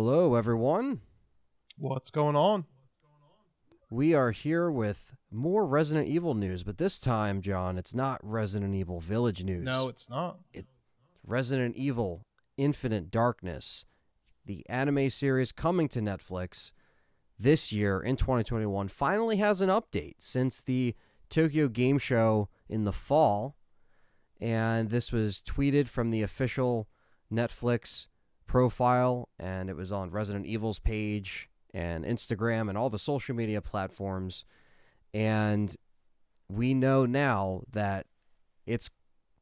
Hello, everyone. What's going on? We are here with more Resident Evil news, but this time, John, it's not Resident Evil Village news. No, it's not. It's Resident Evil Infinite Darkness, the anime series coming to Netflix this year in 2021, finally has an update since the Tokyo Game Show in the fall. And this was tweeted from the official Netflix profile, and it was on Resident Evil's page and Instagram and all the social media platforms. And we know now that it's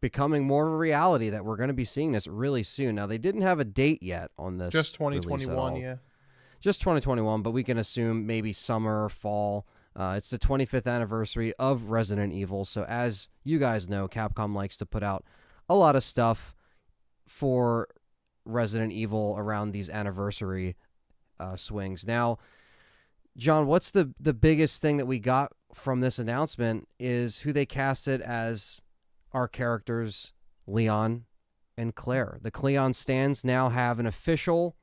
becoming more of a reality that we're going to be seeing this really soon. Now, they didn't have a date yet on this. Just 2021, yeah. Just 2021, but we can assume maybe summer or fall. It's the 25th anniversary of Resident Evil, so as you guys know, Capcom likes to put out a lot of stuff for Resident Evil around these anniversary swings. Now, John, what's the biggest thing that we got from this announcement is who they casted as our characters, Leon and Claire. The Cleon stands now have an official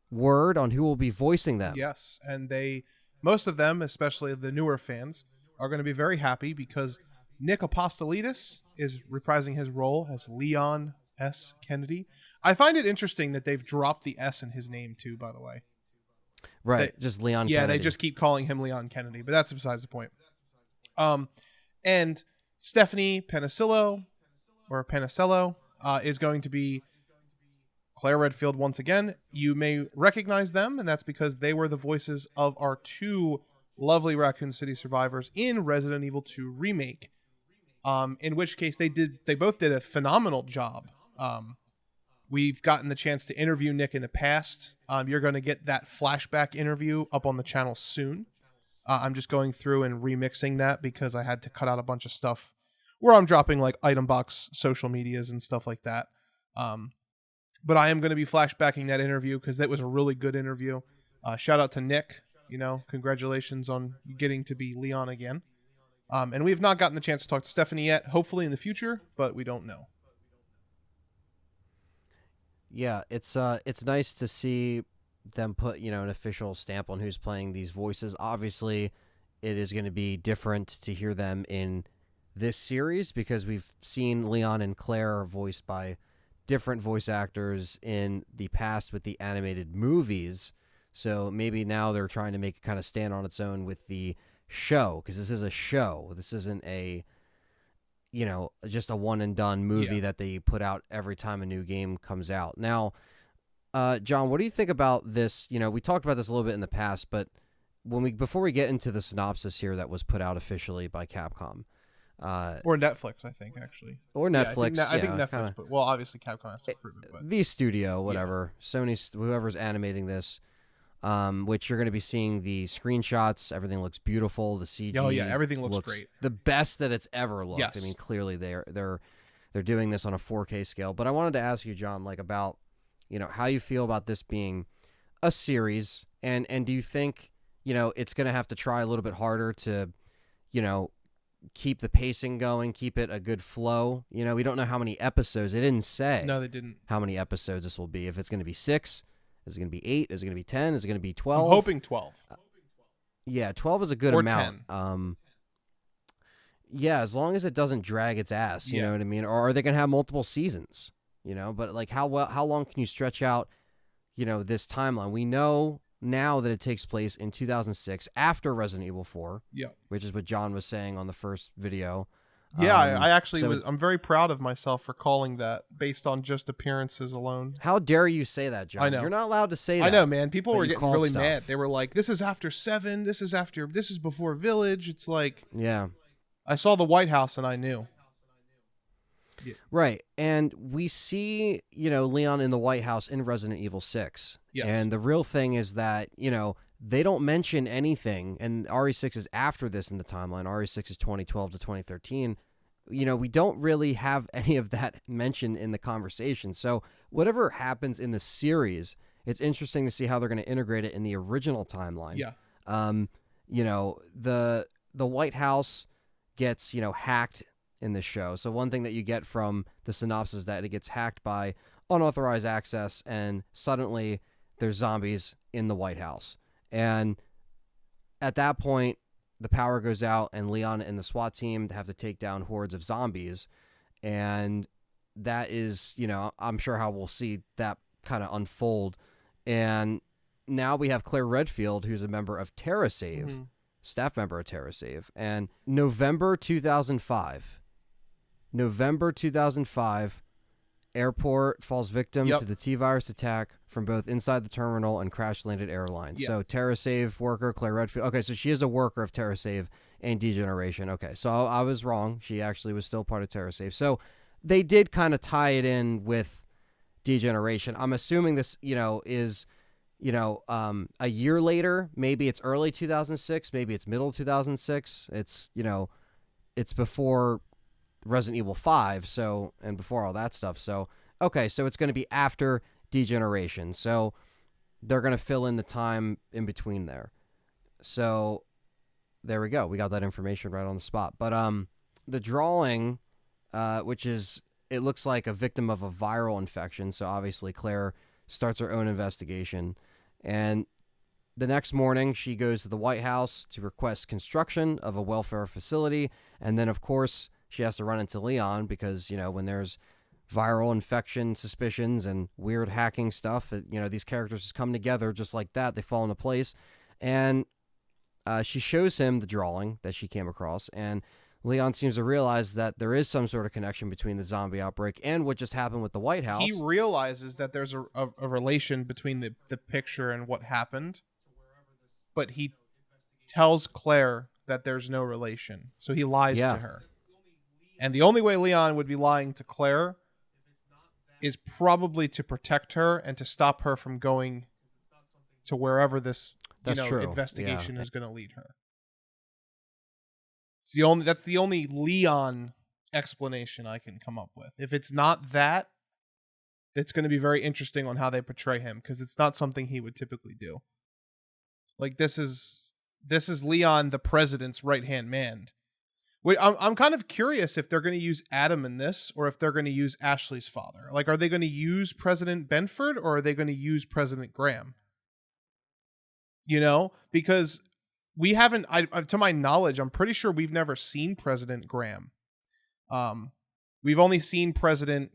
word on who will be voicing them. Yes, and most of them, especially the newer fans, are going to be very happy because Nick Apostolidis is reprising his role as Leon S. Kennedy. I find it interesting that they've dropped the S in his name too, by the way. Right, just Leon Kennedy. Yeah, they just keep calling him Leon Kennedy, but that's besides the point. And Stephanie Penicello is going to be Claire Redfield once again. You may recognize them, and that's because they were the voices of our two lovely Raccoon City survivors in Resident Evil 2 Remake. In which case they both did a phenomenal job. We've gotten the chance to interview Nick in the past. You're going to get that flashback interview up on the channel soon. I'm just going through and remixing that because I had to cut out a bunch of stuff where I'm dropping like item box social medias and stuff like that. But I am going to be flashbacking that interview because that was a really good interview. Shout out to Nick. Congratulations on getting to be Leon again. And we have not gotten the chance to talk to Stephanie yet. Hopefully in the future, but we don't know. Yeah, it's nice to see them put an official stamp on who's playing these voices. Obviously, it is going to be different to hear them in this series because we've seen Leon and Claire voiced by different voice actors in the past with the animated movies. So maybe now they're trying to make it kind of stand on its own with the show, because this is a show. This isn't a just a one and done movie that they put out every time a new game comes out. Now, John, what do you think about this? We talked about this a little bit in the past, but before we get into the synopsis here that was put out officially by Capcom, or Netflix, I think, actually. Or Netflix. I think Netflix, but obviously Capcom has to approve it. But the studio, whatever, Sony, whoever's animating this, which you're going to be seeing the screenshots. Everything looks beautiful. The CG. Oh yeah, everything looks great. The best that it's ever looked. Yes. I mean, clearly they're doing this on a 4K scale. But I wanted to ask you, John, about how you feel about this being a series, and do you think it's going to have to try a little bit harder to keep the pacing going, keep it a good flow? We don't know how many episodes. They didn't say. No, they didn't. How many episodes this will be? If it's going to be 6. Is it going to be 8? Is it going to be 10? Is it going to be 12? I'm hoping 12. Yeah, 12 is a good or amount. 10. Yeah, as long as it doesn't drag its ass, you know what I mean? Or are they going to have multiple seasons? But how long can you stretch out, this timeline? We know now that it takes place in 2006 after Resident Evil 4. Yeah. Which is what John was saying on the first video. Yeah, I actually I'm very proud of myself for calling that based on just appearances alone. How dare you say that, John? I know. You're not allowed to say that. I know, man. People were getting really stuff mad. They were like, this is after 7. This is before Village. It's like, yeah. I saw the White House and I knew. Yeah. Right. And we see, Leon in the White House in Resident Evil 6. Yes. And the real thing is that, they don't mention anything, and RE6 is after this in the timeline. RE6 is 2012 to 2013. We don't really have any of that mentioned in the conversation. So whatever happens in the series, it's interesting to see how they're going to integrate it in the original timeline. Yeah. The White House gets, hacked in the show. So one thing that you get from the synopsis is that it gets hacked by unauthorized access, and suddenly there's zombies in the White House. And at that point, the power goes out, and Leon and the SWAT team have to take down hordes of zombies. And that is, I'm sure how we'll see that kind of unfold. And now we have Claire Redfield, who's a member of TerraSave, staff member of TerraSave. And November 2005, airport falls victim to the T-virus attack from both inside the terminal and crash-landed airlines. So TerraSave worker Claire Redfield. Okay, so she is a worker of TerraSave and Degeneration. Okay, so I was wrong. She actually was still part of TerraSave. So they did kind of tie it in with Degeneration. I'm assuming this, is, a year later. Maybe it's early 2006. Maybe it's middle 2006. It's, it's before Resident Evil 5, so, and before all that stuff. So, okay, so it's going to be after Degeneration. So they're going to fill in the time in between there. So there we go. We got that information right on the spot. But the drawing, which is, it looks like a victim of a viral infection. So obviously Claire starts her own investigation. And the next morning, she goes to the White House to request construction of a welfare facility. And then, of course, she has to run into Leon because, when there's viral infection suspicions and weird hacking stuff, these characters just come together just like that. They fall into place. And she shows him the drawing that she came across. And Leon seems to realize that there is some sort of connection between the zombie outbreak and what just happened with the White House. He realizes that there's a relation between the picture and what happened, but he tells Claire that there's no relation. So he lies to her. And the only way Leon would be lying to Claire is probably to protect her and to stop her from going to wherever this investigation is going to lead her. That's the only Leon explanation I can come up with. If it's not that, it's going to be very interesting on how they portray him, because it's not something he would typically do. Like, this is Leon, the president's right-hand man. Wait, I'm kind of curious if they're going to use Adam in this, or if they're going to use Ashley's father. Like, are they going to use President Benford, or are they going to use President Graham? Because we haven't, to my knowledge, I'm pretty sure we've never seen President Graham. We've only seen President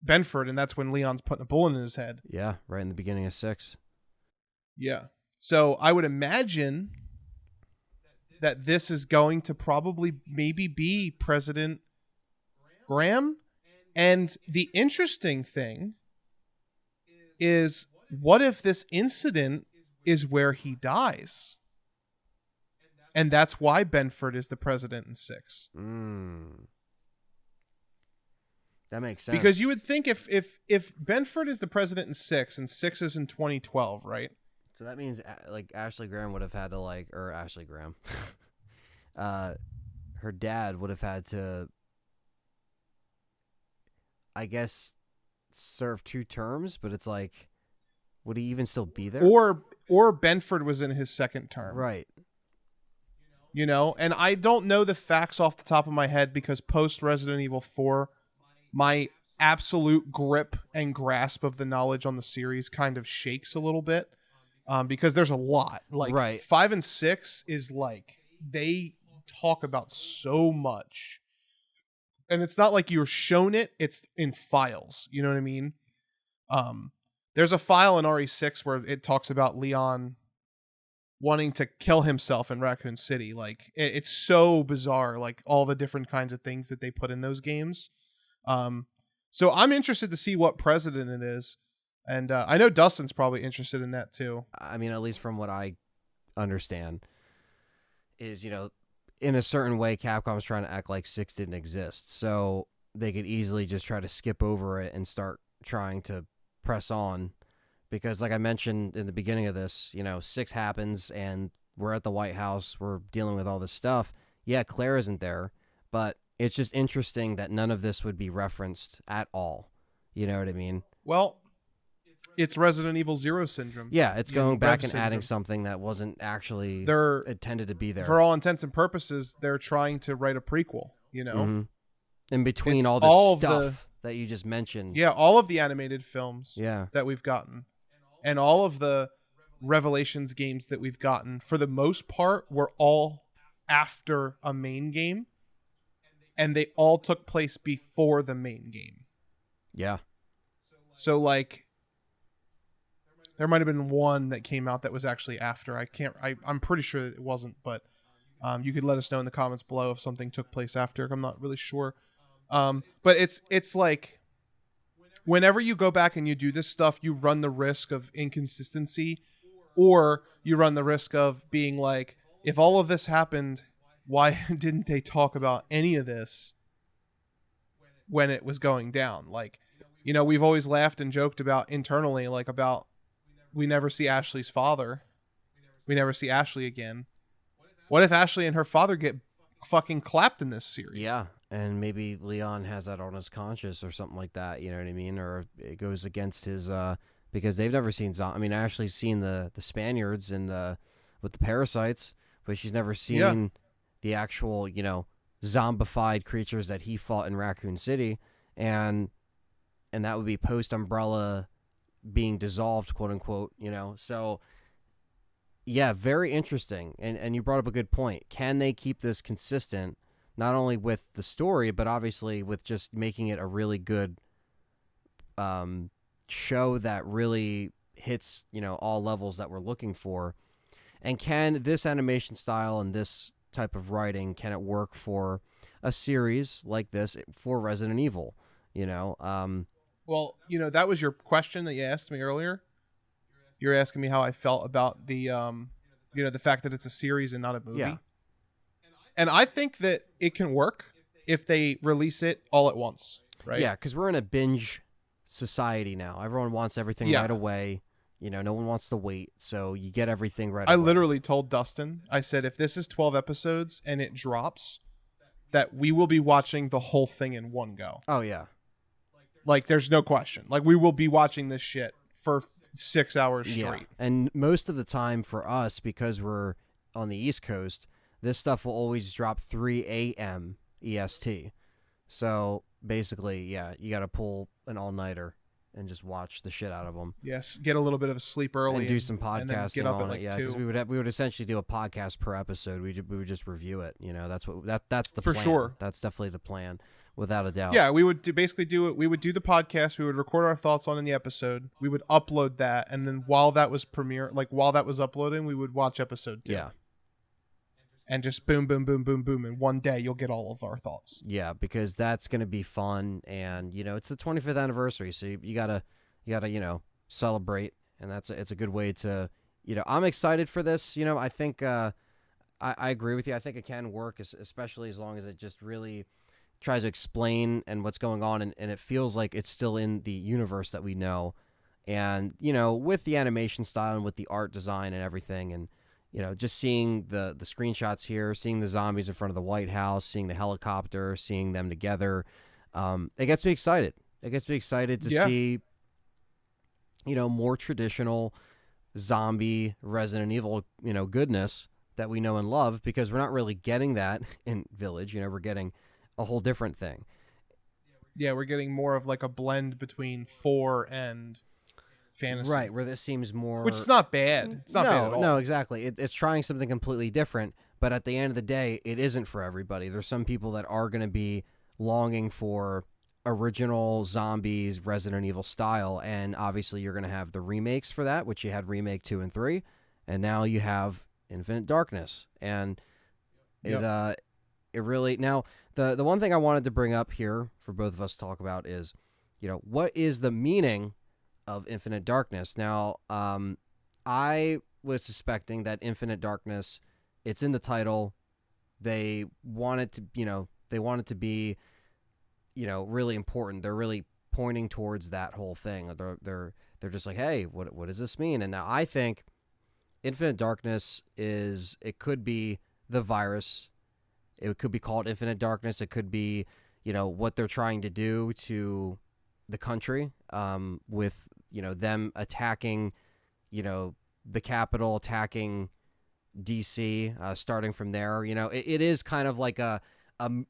Benford, and that's when Leon's putting a bullet in his head. Yeah, right in the beginning of 6. Yeah. So I would imagine that this is going to probably maybe be President Graham. And the interesting thing is, what if this incident is where he dies? And that's why Benford is the president in 6. That makes sense. Because you would think if Benford is the president in 6 and 6 is in 2012, right? So that means Ashley Graham would have had to or Ashley Graham, her dad would have had to, I guess, serve 2 terms. But it's like, would he even still be there? Or Benford was in his 2nd term, right? And I don't know the facts off the top of my head, because post Resident Evil 4, my absolute grip and grasp of the knowledge on the series kind of shakes a little bit, because there's a lot. Like, 5 and 6 is like, they talk about so much, and it's not like you're shown it; it's in files. You know what I mean? There's a file in RE6 where it talks about Leon wanting to kill himself in Raccoon City. Like, it's so bizarre, like all the different kinds of things that they put in those games. So I'm interested to see what president it is. And I know Dustin's probably interested in that too. I mean, at least from what I understand is, in a certain way, Capcom's trying to act like 6 didn't exist. So they could easily just try to skip over it and start trying to press on. Because like I mentioned in the beginning of this, 6 happens and we're at the White House. We're dealing with all this stuff. Yeah, Claire isn't there, but it's just interesting that none of this would be referenced at all. You know what I mean? Well, it's Resident Evil 0 syndrome. Yeah, it's going back and adding something that wasn't actually intended to be there. For all intents and purposes, they're trying to write a prequel, Mm-hmm. In between all this stuff that you just mentioned. Yeah, all of the animated films that we've gotten. And all of the Revelations games that we've gotten, for the most part, were all after a main game, and they all took place before the main game. Yeah. So like, there might have been one that came out that was actually after. I'm pretty sure it wasn't, but you could let us know in the comments below if something took place after. I'm not really sure. But it's like, whenever you go back and you do this stuff, you run the risk of inconsistency, or you run the risk of being like, if all of this happened, why didn't they talk about any of this when it was going down? Like, we've always laughed and joked about internally, like, about we never see Ashley's father. We never see Ashley again. What if Ashley and her father get fucking clapped in this series? Yeah, and maybe Leon has that on his conscience or something like that, you know what I mean? Or it goes against his, because they've never seen Ashley's seen the Spaniards and with the parasites, but she's never seen the actual, zombified creatures that he fought in Raccoon City, and that would be post-Umbrella being dissolved, quote unquote, so yeah, very interesting. And you brought up a good point. Can they keep this consistent, not only with the story, but obviously with just making it a really good show that really hits, all levels that we're looking for? And can this animation style and this type of writing, can it work for a series like this for Resident Evil? Well, that was your question that you asked me earlier. You're asking me how I felt about the the fact that it's a series and not a movie. Yeah. And I think that it can work if they release it all at once, right? Yeah, because we're in a binge society now. Everyone wants everything right away. No one wants to wait, so you get everything right away. I literally told Dustin, I said, if this is 12 episodes and it drops, that we will be watching the whole thing in one go. Oh, yeah. Like, there's no question. Like, we will be watching this shit for 6 hours straight. Yeah. And most of the time for us, because we're on the East Coast, this stuff will always drop 3 a.m. EST. So basically, yeah, you got to pull an all-nighter and just watch the shit out of them. Yes, get a little bit of sleep early and do some podcasting get up on at like it. Yeah, 2. because we would essentially do a podcast per episode. We would just review it. That's the for plan. Sure. That's definitely the plan, without a doubt. Yeah, we would basically do it. We would do the podcast. We would record our thoughts on in the episode. We would upload that, and then while that was uploading, we would watch episode 2. Yeah. And just boom, boom, boom, boom, boom. In one day, you'll get all of our thoughts. Yeah, because that's going to be fun. And, it's the 25th anniversary. So you got to celebrate. And it's a good way to, I'm excited for this. I think I agree with you. I think it can work, especially as long as it just really tries to explain and what's going on. And it feels like it's still in the universe that we know. And, with the animation style and with the art design and everything. And, just seeing the screenshots here, seeing the zombies in front of the White House, seeing the helicopter, seeing them together, it gets me excited. It gets me excited to see, more traditional zombie Resident Evil, goodness that we know and love, because we're not really getting that in Village. We're getting a whole different thing. Yeah, we're getting more of like a blend between 4 and fantasy, right? Where this seems more, which is not bad. It's not bad at all. No, exactly. It's trying something completely different, but at the end of the day, it isn't for everybody. There's some people that are going to be longing for original zombies, Resident Evil style, and obviously you're going to have the remakes for that, which you had Remake 2 and 3, and now you have Infinite Darkness, and it really now the one thing I wanted to bring up here for both of us to talk about is, what is the meaning of Infinite Darkness? Now, I was suspecting that Infinite Darkness, it's in the title. They want it to, be, really important. They're really pointing towards that whole thing. They're just like, hey, what does this mean? And now I think Infinite Darkness it could be the virus. It could be called Infinite Darkness. It could be, what they're trying to do to the country, with, them attacking, the Capitol, attacking DC, starting from there. It is kind of like a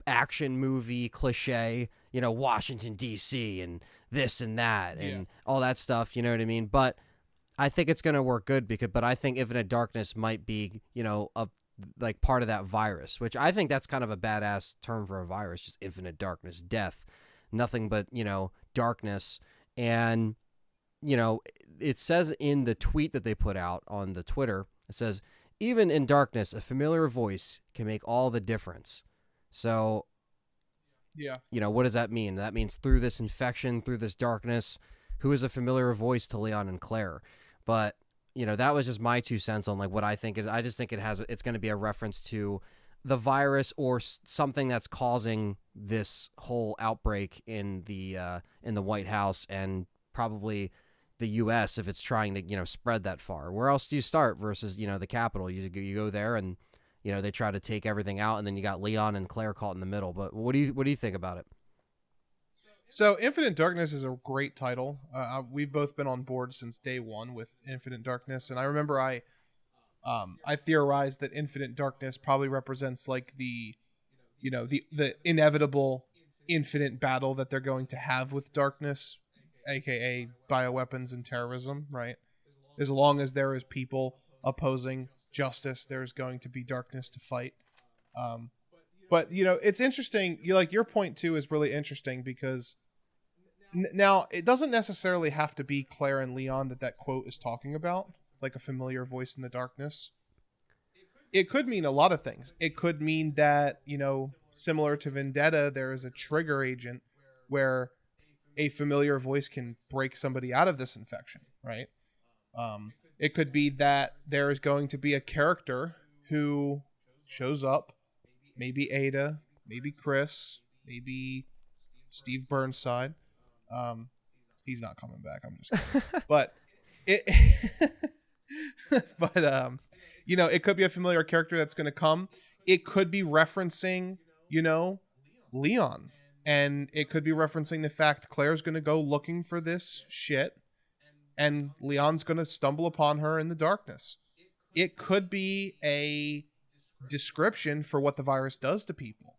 action movie cliche, Washington DC and this and that and all that stuff, you know what I mean? But I think it's going to work good but I think Infinite Darkness might be, a like part of that virus, which I think that's kind of a badass term for a virus, just infinite darkness, death, nothing but, darkness. And, it says in the tweet that they put out on the Twitter, it says, even in darkness, a familiar voice can make all the difference. So, Yeah. What does that mean? That means through this infection, through this darkness, who is a familiar voice to Leon and Claire? But, that was just my 2 cents on like what I think is. I just think it's going to be a reference to the virus or something that's causing this whole outbreak in the White House and probably the U.S. if it's trying to spread that far. Where else do you start versus the Capitol? You go there and they try to take everything out, and then you got Leon and Claire caught in the middle. But what do you think about it? So Infinite Darkness is a great title. We've both been on board since day one with Infinite Darkness, and I remember I theorized that Infinite Darkness probably represents like the inevitable infinite battle that they're going to have with darkness, aka bioweapons and terrorism, right? As long as there is people opposing justice, there's going to be darkness to fight. But it's interesting. Your point too is really interesting because now it doesn't necessarily have to be Claire and Leon that quote is talking about, like a familiar voice in the darkness. It could mean a lot of things. It could mean that similar to Vendetta, there is a trigger agent where a familiar voice can break somebody out of this infection, right? It could be that there is going to be a character who shows up, maybe Ada, maybe Chris, maybe Steve Burnside. He's not coming back. I'm just kidding. But it could be a familiar character that's going to come. It could be referencing, Leon. And it could be referencing the fact Claire's going to go looking for this shit and Leon's going to stumble upon her in the darkness. It could be a description for what the virus does to people.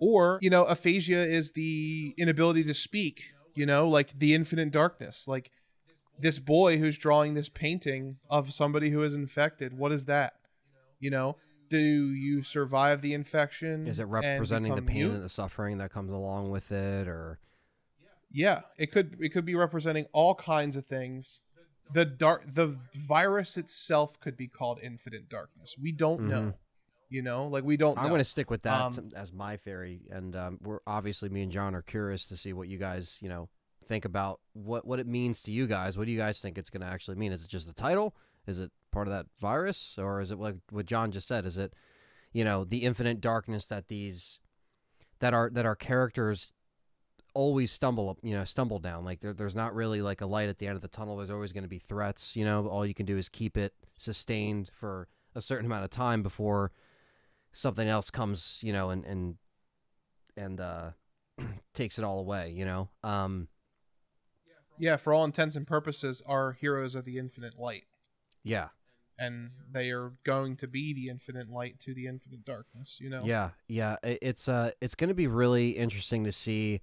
Or, aphasia is the inability to speak, like the infinite darkness. Like this boy who's drawing this painting of somebody who is infected. What is that? Do you survive the infection? Is it representing the pain mute? and the suffering that comes along with it, or? Yeah, it could be representing all kinds of things. The virus itself could be called infinite darkness. We don't know. We don't know. I'm going to stick with that as my theory, and we're obviously, me and John are curious to see what you guys think about what it means to you guys. What do you guys think it's going to actually mean? Is it just the title? Is it part of that virus, or is it like what John just said? Is it the infinite darkness that our characters always stumble down? Like there's not really like a light at the end of the tunnel. There's always going to be threats. All you can do is keep it sustained for a certain amount of time before something else comes, and takes it all away. Yeah, for all intents and purposes, our heroes are the infinite light. Yeah. And they are going to be the infinite light to the infinite darkness, Yeah. It's going to be really interesting to see,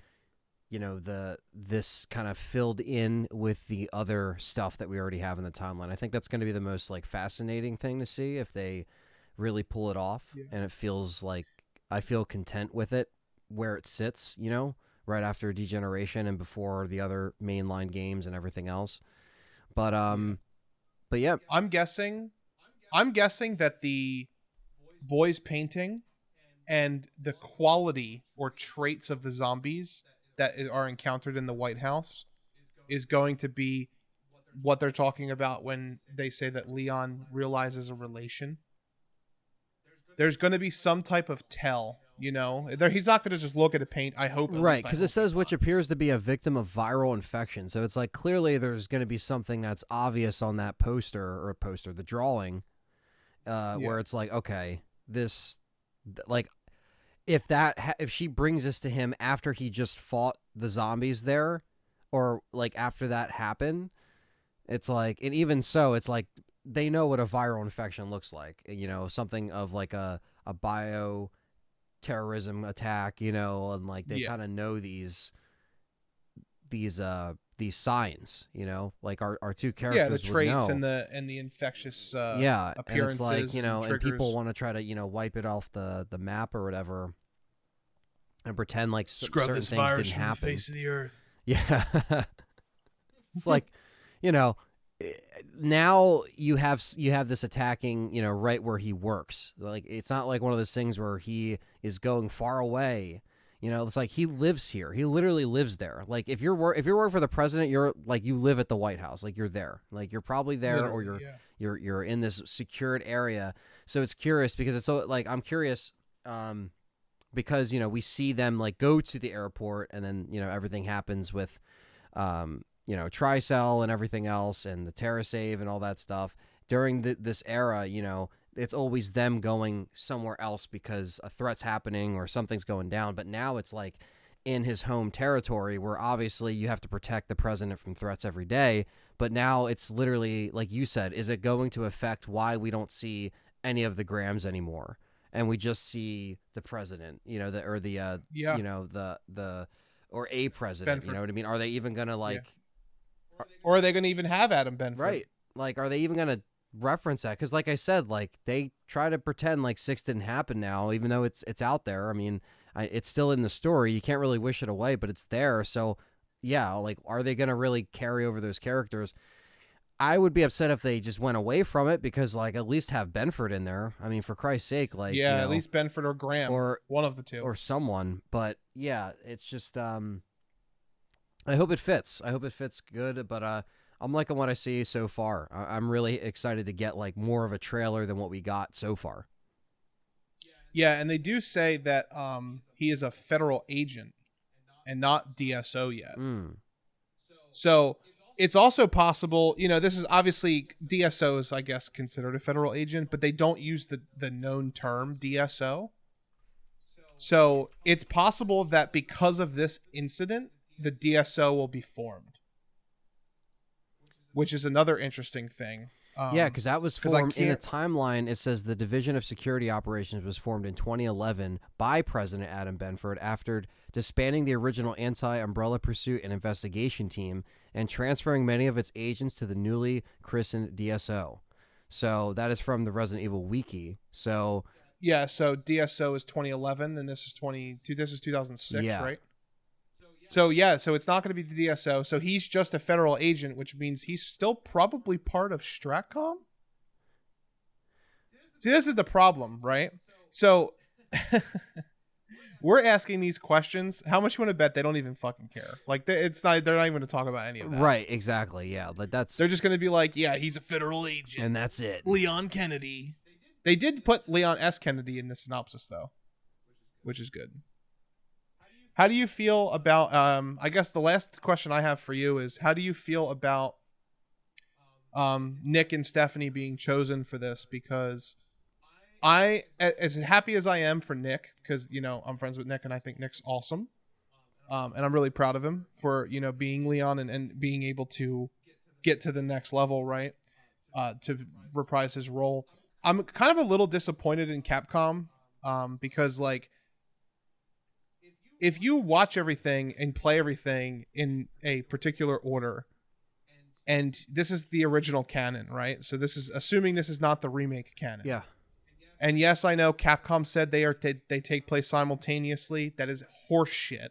this kind of filled in with the other stuff that we already have in the timeline. I think that's going to be the most like fascinating thing to see if they really pull it off. Yeah. And it feels like I feel content with it where it sits, right after Degeneration and before the other mainline games and everything else. But yeah, I'm guessing that the boys painting and the quality or traits of the zombies that are encountered in the White House is going to be what they're talking about when they say that Leon realizes a relation. There's going to be some type of tell, he's not going to just look at a paint. I hope. Right, because it says which appears to be a victim of viral infection. So it's like clearly there's going to be something that's obvious on that the drawing, where it's like, okay, this, like, if she brings this to him after he just fought the zombies there, or like after that happened, it's like, and even so, it's like they know what a viral infection looks like, something of like a bio terrorism attack, and like they kind of know these these signs, like our two Yeah, the characters would traits know. and the infectious Yeah, and it's like, appearances and and people triggers. want to try to, wipe it off the map or whatever and pretend like Scrub certain this things virus didn't from the happen. face of the earth. Yeah. It's like, you know, now you have this attacking, right where he works. Like, it's not like one of those things where he is going far away. It's like he lives here. He literally lives there. Like, if you're working for the president, you're like, you live at the White House. Like, you're there. Like, you're probably there, or Literally, yeah. you're in this secured area. So it's curious because it's so, like, I'm curious because we see them like go to the airport, and then everything happens with Tricell and everything else, and the TerraSave and all that stuff during this era. It's always them going somewhere else because a threat's happening or something's going down. But now it's like in his home territory, where obviously you have to protect the president from threats every day. But now it's literally, like you said, is it going to affect why we don't see any of the Grahams anymore, and we just see the president, or a president, you Benford. know what I mean? Are they even gonna Yeah. like, Or are they going to even have Adam Benford? right? Like, are they even gonna reference that? Because, like I said, like, they try to pretend like 6 didn't happen now, even though it's out there. I mean, it's still in the story. You can't really wish it away, but it's there. So, yeah, like, are they gonna really carry over those characters? I would be upset if they just went away from it, because, like, at least have Benford in there. I mean, for Christ's sake, like, Yeah, at least Benford or Graham, or one of the two. or someone. But yeah, it's just I hope it fits. I hope it fits good. But I'm liking what I see so far. I'm really excited to get like more of a trailer than what we got so far. Yeah, and they do say that he is a federal agent and not DSO yet. So it's also possible, this is obviously, DSO is, I guess, considered a federal agent, but they don't use the known term DSO. So it's possible that because of this incident, the DSO will be formed, which is another interesting thing. Yeah, because that was formed in the timeline. It says the Division of Security Operations was formed in 2011 by President Adam Benford after disbanding the original Anti-Umbrella Pursuit and Investigation Team and transferring many of its agents to the newly christened DSO. So that is from the Resident Evil Wiki. So yeah, so DSO is 2011, and this is 2006, yeah. Right? So yeah, so it's not going to be the DSO. So he's just a federal agent, which means he's still probably part of Stratcom. See, this is the problem, right? So we're asking these questions. How much you want to bet they don't even fucking care? Like, they're not even going to talk about any of that. Right, exactly. Yeah, like they're just going to be like, yeah, he's a federal agent, and that's it. Leon Kennedy. They did put Leon S. Kennedy in the synopsis, though, which is good. How do you feel about, I guess the last question I have for you is, how do you feel about Nick and Stephanie being chosen for this? Because as happy as I am for Nick, because, I'm friends with Nick and I think Nick's awesome. And I'm really proud of him for, being Leon and being able to get to the next level, right? To reprise his role. I'm kind of a little disappointed in Capcom because, like, if you watch everything and play everything in a particular order, and this is the original canon, right? So this is assuming this is not the remake canon. Yeah. And yes, I know Capcom said they take place simultaneously. That is horseshit.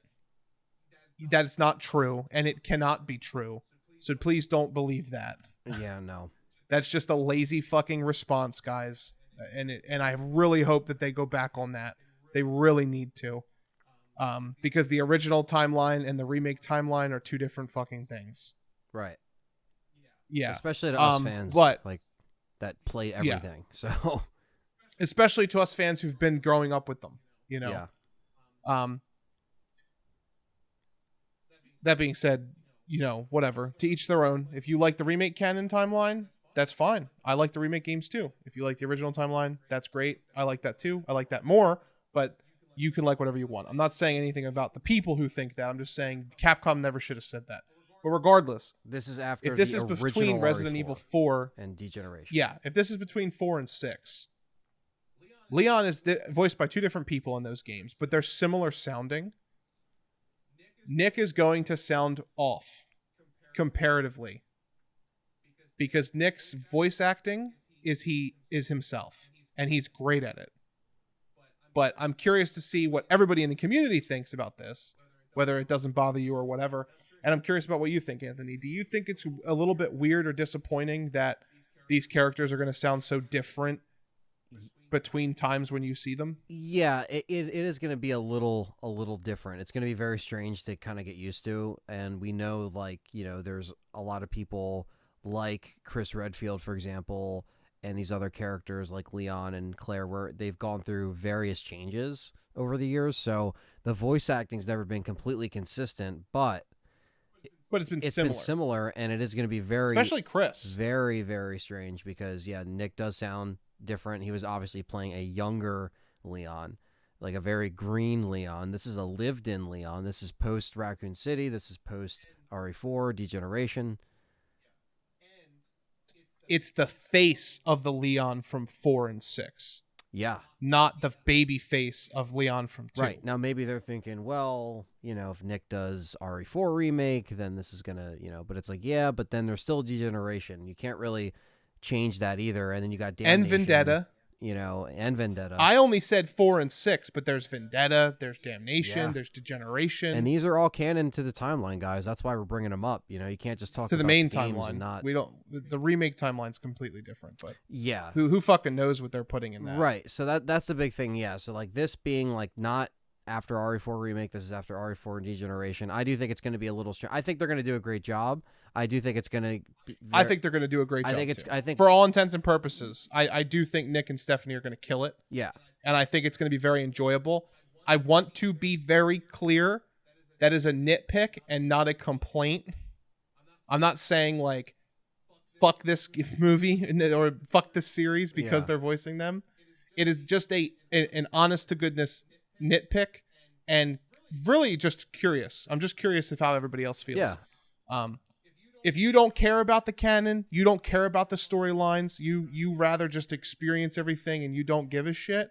That is not true, and it cannot be true. So please don't believe that. Yeah, no. That's just a lazy fucking response, guys. And I really hope that they go back on that. They really need to. Because the original timeline and the remake timeline are two different fucking things. Right. Yeah. Especially to us fans, but, like, that play everything. Yeah. So, especially to us fans who've been growing up with them, Yeah. That being said, whatever. To each their own. If you like the remake canon timeline, that's fine. I like the remake games too. If you like the original timeline, that's great. I like that too. I like that more, but you can like whatever you want. I'm not saying anything about the people who think that. I'm just saying Capcom never should have said that. But regardless, this is after if this the is between original Resident RE4 Evil 4 and Degeneration. Yeah, if this is between 4 and 6, Leon is voiced by two different people in those games, but they're similar sounding. Nick is going to sound off comparatively, because Nick's voice acting is himself, and he's great at it. But I'm curious to see what everybody in the community thinks about this, whether it doesn't bother you or whatever. And I'm curious about what you think, Anthony. Do you think it's a little bit weird or disappointing that these characters are going to sound so different between times when you see them? Yeah, it is going to be a little different. It's going to be very strange to kind of get used to. And we know, like, there's a lot of people like Chris Redfield, for example, and these other characters like Leon and Claire, where they've gone through various changes over the years. So the voice acting's never been completely consistent, but it's been similar, and it is going to be especially Chris, very, very strange because Nick does sound different. He was obviously playing a younger Leon, like a very green Leon. This is a lived-in Leon. This is post Raccoon City. This is post RE4 Degeneration. It's the face of the Leon from 4 and 6. Yeah. Not the baby face of Leon from 2. Right. Now, maybe they're thinking, well, if Nick does RE4 remake, then this is going to, but it's like, yeah, but then there's still Degeneration. You can't really change that either. And then you got Damnation. And Vendetta. And Vendetta. I only said 4 and 6, but there's Vendetta, there's Damnation, there's Degeneration. And these are all canon to the timeline, guys. That's why we're bringing them up. You can't just talk to about the main games timeline. And not... We don't. The remake timeline's completely different, but yeah, who fucking knows what they're putting in that? Right. So that's the big thing. Yeah. So like this being like not after RE4 remake, this is after RE4 Degeneration. I do think it's going to be a little strange. I think they're going to do a great job. I do think it's going to. I think they're going to do a great job. I think for all intents and purposes, I do think Nick and Stephanie are going to kill it. Yeah. And I think it's going to be very enjoyable. I want to be very clear. That is a nitpick and not a complaint. I'm not saying like, fuck this movie or fuck this series because they're voicing them. It is just an honest to goodness nitpick and really just curious. I'm just curious of how everybody else feels. Yeah. If you don't care about the canon, you don't care about the storylines, you rather just experience everything and you don't give a shit,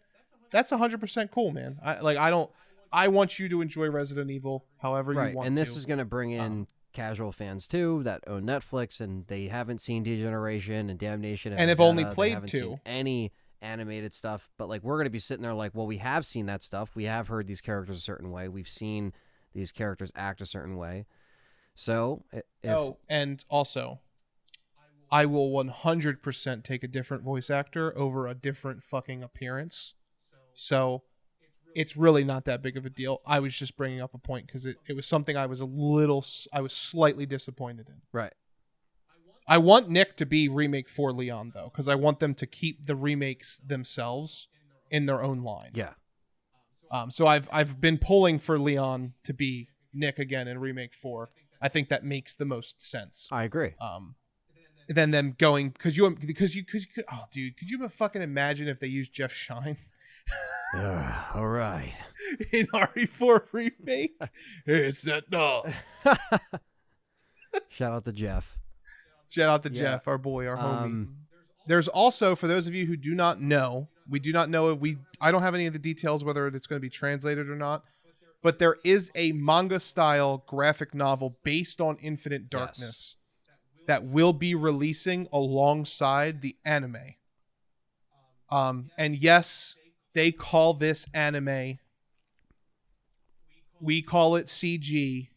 that's 100% cool, man. I want you to enjoy Resident Evil however you want to. And this is going to bring in casual fans too that own Netflix and they haven't seen Degeneration and Damnation and have only played 2. Seen any animated stuff, but like we're going to be sitting there like, well, we have seen that stuff. We have heard these characters a certain way. We've seen these characters act a certain way. So, and also, I will 100% take a different voice actor over a different fucking appearance. So, it's really not that big of a deal. I was just bringing up a point because it was something I was slightly disappointed in. Right. I want Nick to be remake 4 Leon, though, because I want them to keep the remakes themselves in their own line. Yeah. So I've been pulling for Leon to be Nick again in remake 4. I think that makes the most sense. I agree. Then them going because you oh dude, could you fucking imagine if they used Jeff Shine? All right. In RE4 remake, it's that no. Shout out to Jeff. Shout out to Jeff, our boy, our homie. There's also, for those of you who do not know, we do not know I don't have any of the details whether it's going to be translated or not. But there is a manga-style graphic novel based on Infinite Darkness that will be releasing alongside the anime. And yes, they call this anime. We call it CG,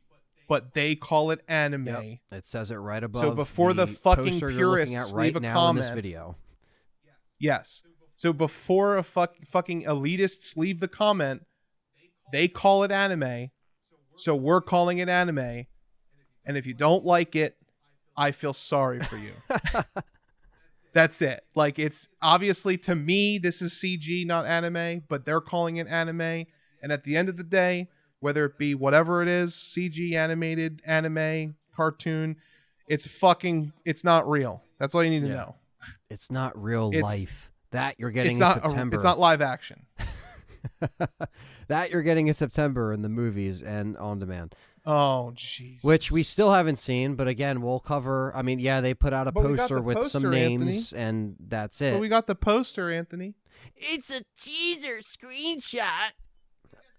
but they call it anime. Yep. It says it right above. So before the fucking purists leave a comment in this video. Yes. So before a fucking elitists leave the comment, they call it anime, so we're calling it anime. And if you don't like it, I feel sorry for you. That's it. Like, it's obviously, to me, this is CG, not anime, but they're calling it anime. And at the end of the day, whether it be whatever it is, CG, animated, anime, cartoon, it's not real. That's all you need to know. It's not real life. That you're getting in September. It's not live action. That you're getting in September in the movies and on demand. Oh, jeez. Which we still haven't seen, but again, we'll cover. I mean, yeah, they put out a poster with some names, and that's it. But we got the poster, Anthony. It's a teaser screenshot.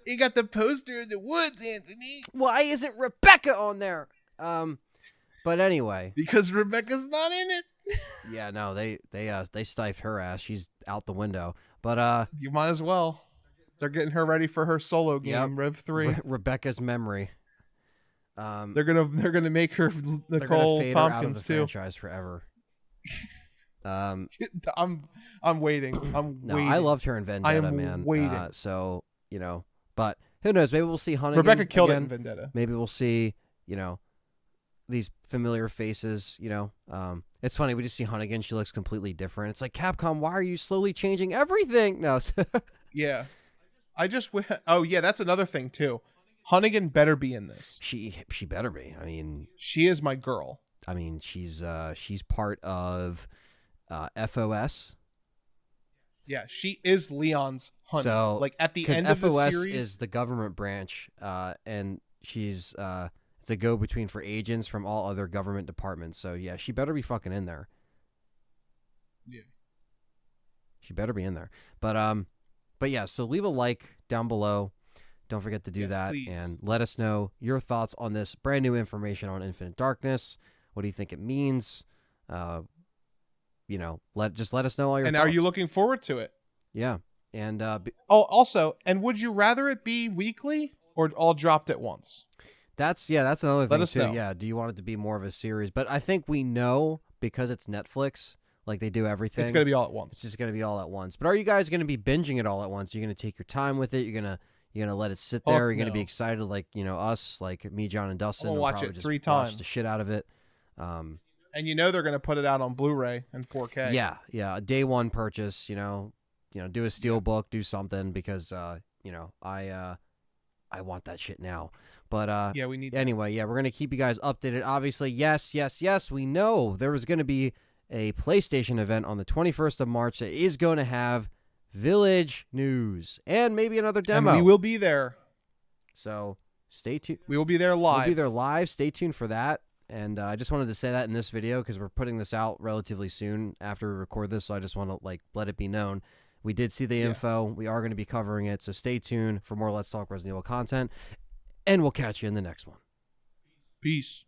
You got the poster in the woods, Anthony. Why isn't Rebecca on there? But anyway, because Rebecca's not in it. yeah, no, they stifed her ass. She's out the window. But You might as well. They're getting her ready for her solo game, Yep. Rev 3. Rebecca's memory. They're gonna make her They're gonna Nicole fade her out of Tompkins the too. franchise forever. I'm waiting. I'm No, waiting. I loved her in Vendetta, am man. waiting. So but who knows? Maybe we'll see Hunnigan Rebecca killed again. it in Vendetta. Maybe we'll see these familiar faces. It's funny. We just see Hunnigan. She looks completely different. It's like, Capcom, why are you slowly changing everything? No. Yeah. Oh yeah, that's another thing too. Hunnigan better be in this. She better be. I mean, She is my girl. she's part of FOS. Yeah, she is Leon's honey. So, like at the 'cause end of the FOS series, is the government branch, and she's it's a go-between for agents from all other government departments. So yeah, she better be fucking in there. Yeah. She better be in there. But yeah, so leave a like down below. Don't forget to do Yes, that, please. and let us know your thoughts on this brand new information on Infinite Darkness. What do you think it means? Just let us know all your and thoughts. are you looking forward to it? Yeah, and Oh, also, and would you rather it be weekly or all dropped at once? that's another Let thing us too. know. Yeah, do you want it to be more of a series? But I think we know because it's Netflix, like they do everything. It's gonna be all at It's once. just gonna be all at once. But are you guys gonna be binging it all at once? You're gonna take your time with it. You're gonna let it sit there. You're gonna be no. excited, like us, like me, John, and Dustin. I'm gonna will watch probably it just 3 watch times. the shit out of it. And they're gonna put it out on Blu-ray and 4K. Yeah. A day one purchase. Do a steel book, do something because I want that shit now. But Yeah, we need. anyway, yeah, we're gonna keep you guys updated. Obviously, yes. We know there was gonna be a PlayStation event on the 21st of March that is going to have Village news and maybe another demo. And we will be there. So stay tuned. We will be there live. We'll be there live. Stay tuned for that. And I just wanted to say that in this video because we're putting this out relatively soon after we record this. So I just want to let it be known. We did see the info. We are going to be covering it. So stay tuned for more Let's Talk Resident Evil content. And we'll catch you in the next one. Peace.